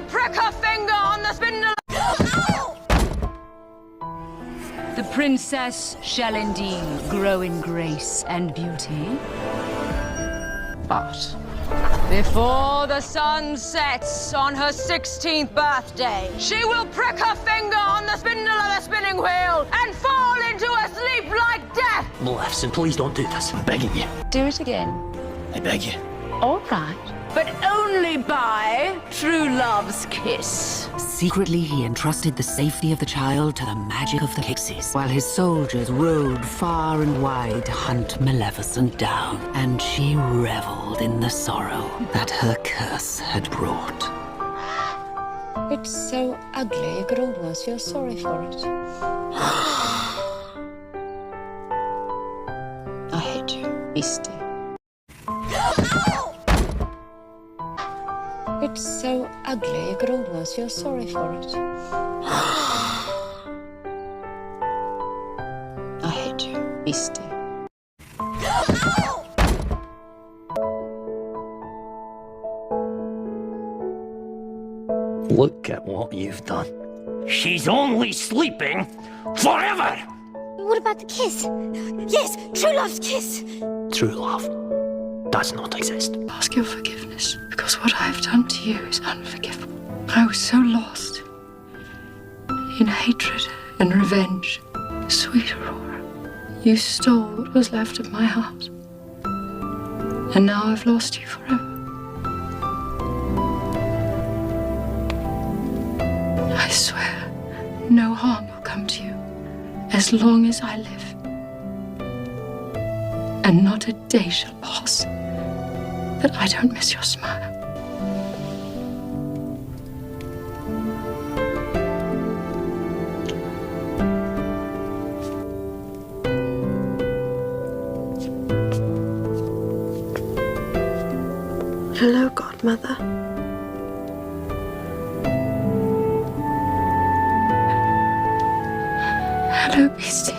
prick her finger on the spindle. The princess shall indeed grow in grace and beauty. But before the sun sets on her 16th birthday, she will prick her finger on the spindle of the spinning wheel and fall into a sleep like death. Maleficent, please don't do this. I'm begging you. Do it again. I beg you. All right. But only by true love's kiss. Secretly, he entrusted the safety of the child to the magic of the pixies, while his soldiers rode far and wide to hunt Maleficent down. And she reveled in the sorrow that her curse had brought. It's so ugly you could almost feel sorry for it. I hate you, Beastie. It's so ugly you could almost feel sorry for it. I hate you, Beastie. Look at what you've done. She's only sleeping forever! What about the kiss? Yes, true love's kiss. True love does not exist. Ask your forgiveness, because what I have done to you is unforgivable. I was so lost in hatred and revenge. Sweet Aurora, you stole what was left of my heart. And now I've lost you forever. I swear, no harm will come to you as long as I live. And not a day shall pass that I don't miss your smile. Hello, Godmother. Hello, Beastie.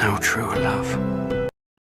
No true love